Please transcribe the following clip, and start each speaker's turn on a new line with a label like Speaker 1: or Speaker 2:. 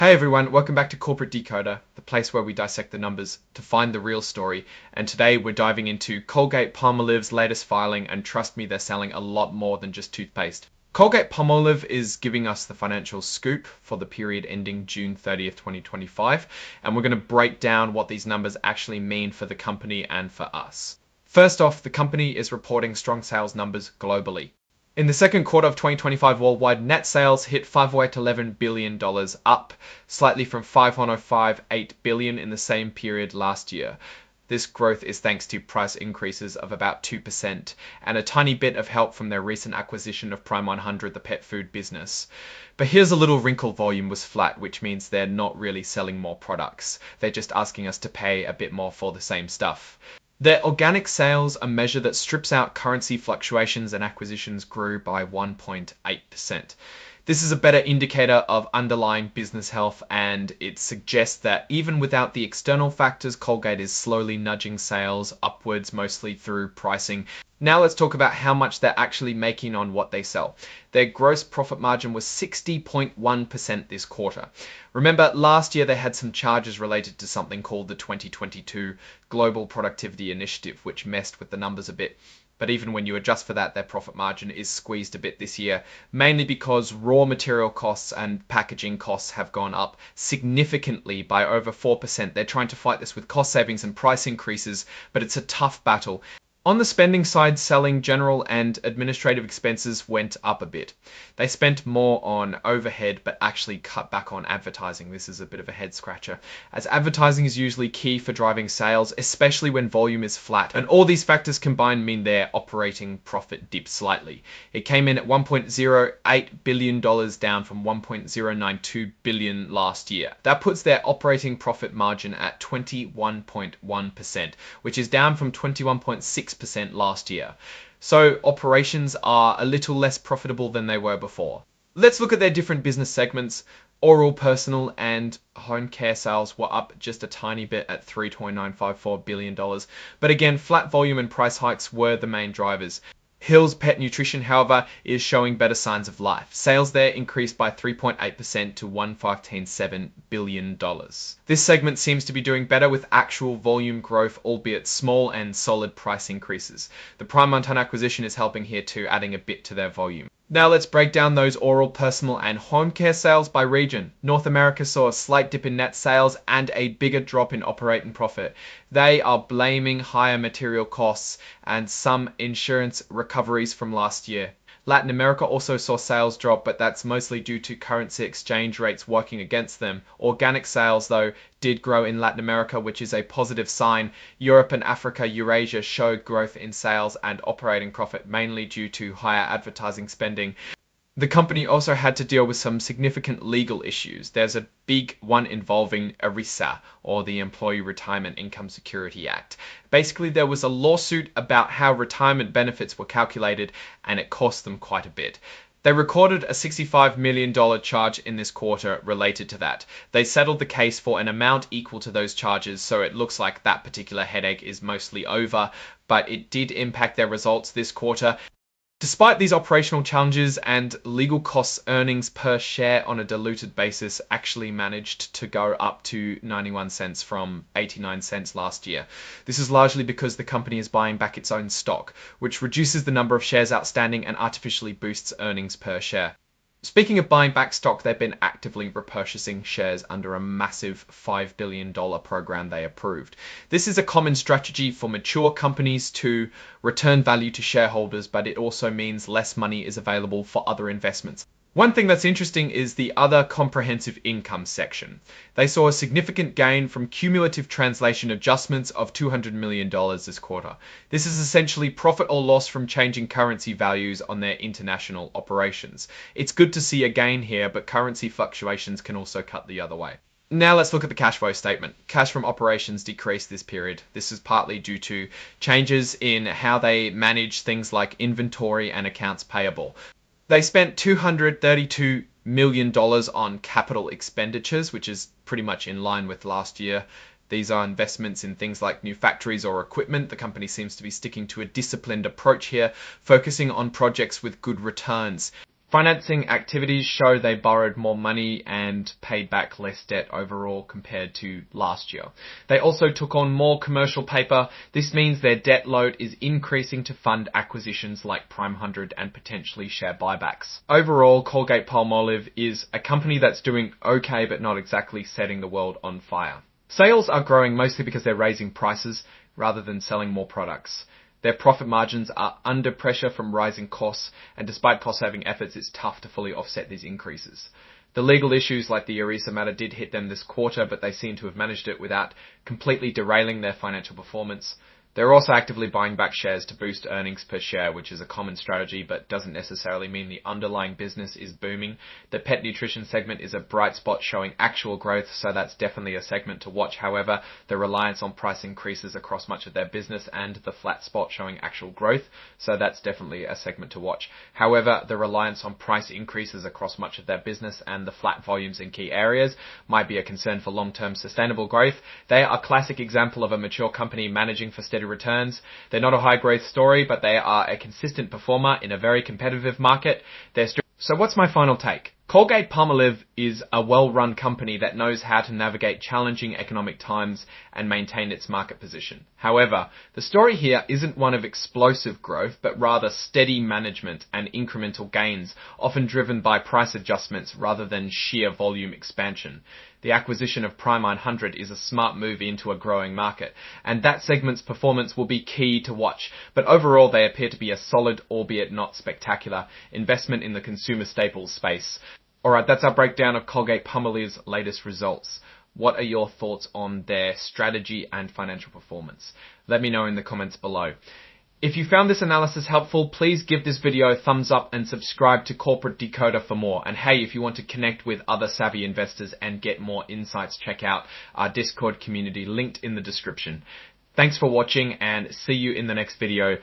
Speaker 1: Hey everyone, welcome back to Corporate Decoder, the place where we dissect the numbers to find the real story. And today we're diving into Colgate-Palmolive's latest filing, and trust me, they're selling a lot more than just toothpaste. Colgate-Palmolive is giving us the financial scoop for the period ending June 30th, 2025, and we're going to break down what these numbers actually mean for the company and for us. First off, the company is reporting strong sales numbers globally. In the second quarter of 2025, worldwide net sales hit $511 billion, up slightly from $505.8 billion in the same period last year. This growth is thanks to price increases of about 2% and a tiny bit of help from their recent acquisition of Prime 100, the pet food business. But here's a little wrinkle: volume was flat, which means they're not really selling more products. They're just asking us to pay a bit more for the same stuff. Their organic sales, a measure that strips out currency fluctuations and acquisitions, grew by 1.8%. This is a better indicator of underlying business health, and it suggests that even without the external factors, Colgate is slowly nudging sales upwards, mostly through pricing. Now let's talk about how much they're actually making on what they sell. Their gross profit margin was 60.1% this quarter. Remember, last year they had some charges related to something called the 2022 Global Productivity Initiative, which messed with the numbers a bit. But even when you adjust for that, their profit margin is squeezed a bit this year, mainly because raw material costs and packaging costs have gone up significantly by over 4%. They're trying to fight this with cost savings and price increases, but it's a tough battle. On the spending side, selling, general and administrative expenses went up a bit. They spent more on overhead, but actually cut back on advertising. This is a bit of a head scratcher, as advertising is usually key for driving sales, especially when volume is flat. And all these factors combined mean their operating profit dipped slightly. It came in at $1.08 billion, down from $1.092 billion last year. That puts their operating profit margin at 21.1%, which is down from 21.6% last year. So operations are a little less profitable than they were before. Let's look at their different business segments. Oral, personal and home care sales were up just a tiny bit at $3.954 billion. But again, flat volume and price hikes were the main drivers. Hill's Pet Nutrition, however, is showing better signs of life. Sales there increased by 3.8% to $1.517 billion. This segment seems to be doing better with actual volume growth, albeit small, and solid price increases. The Prime 100 acquisition is helping here too, adding a bit to their volume. Now let's break down those oral, personal and home care sales by region. North America saw a slight dip in net sales and a bigger drop in operating profit. They are blaming higher material costs and some insurance recoveries from last year. Latin America also saw sales drop, but that's mostly due to currency exchange rates working against them. Organic sales, though, did grow in Latin America, which is a positive sign. Europe and Africa, Eurasia showed growth in sales and operating profit, mainly due to higher advertising spending. The company also had to deal with some significant legal issues. There's a big one involving ERISA, or the Employee Retirement Income Security Act. Basically, there was a lawsuit about how retirement benefits were calculated, and it cost them quite a bit. They recorded a $65 million charge in this quarter related to that. They settled the case for an amount equal to those charges, so it looks like that particular headache is mostly over, but it did impact their results this quarter. Despite these operational challenges and legal costs, earnings per share on a diluted basis actually managed to go up to 91 cents from 89 cents last year. This is largely because the company is buying back its own stock, which reduces the number of shares outstanding and artificially boosts earnings per share. Speaking of buying back stock, they've been actively repurchasing shares under a massive $5 billion program they approved. This is a common strategy for mature companies to return value to shareholders, but it also means less money is available for other investments. One thing that's interesting is the other comprehensive income section. They saw a significant gain from cumulative translation adjustments of $200 million this quarter. This is essentially profit or loss from changing currency values on their international operations. It's good to see a gain here, but currency fluctuations can also cut the other way. Now let's look at the cash flow statement. Cash from operations decreased this period. This is partly due to changes in how they manage things like inventory and accounts payable. They spent $232 million on capital expenditures, which is pretty much in line with last year. These are investments in things like new factories or equipment. The company seems to be sticking to a disciplined approach here, focusing on projects with good returns. Financing activities show they borrowed more money and paid back less debt overall compared to last year. They also took on more commercial paper. This means their debt load is increasing to fund acquisitions like Prime 100 and potentially share buybacks. Overall, Colgate-Palmolive is a company that's doing okay but not exactly setting the world on fire. Sales are growing mostly because they're raising prices rather than selling more products. Their profit margins are under pressure from rising costs, and despite cost-saving efforts, it's tough to fully offset these increases. The legal issues like the ERISA matter did hit them this quarter, but they seem to have managed it without completely derailing their financial performance. They're also actively buying back shares to boost earnings per share, which is a common strategy but doesn't necessarily mean the underlying business is booming. The pet nutrition segment is a bright spot showing actual growth, so that's definitely a segment to watch. However, the reliance on price increases across much of their business and the flat spot showing actual growth, so that's definitely a segment to watch. However, the reliance on price increases across much of their business and the flat volumes in key areas might be a concern for long-term sustainable growth. They are a classic example of a mature company managing for steady returns. They're not a high growth story, but they are a consistent performer in a very competitive market. So what's my final take? Colgate-Palmolive is a well-run company that knows how to navigate challenging economic times and maintain its market position. However, the story here isn't one of explosive growth, but rather steady management and incremental gains, often driven by price adjustments rather than sheer volume expansion. The acquisition of Prime 100 is a smart move into a growing market, and that segment's performance will be key to watch. But overall, they appear to be a solid, albeit not spectacular, investment in the consumer staples space. Alright, that's our breakdown of Colgate-Palmolive's latest results. What are your thoughts on their strategy and financial performance? Let me know in the comments below. If you found this analysis helpful, please give this video a thumbs up and subscribe to Corporate Decoder for more. And hey, if you want to connect with other savvy investors and get more insights, check out our Discord community linked in the description. Thanks for watching and see you in the next video.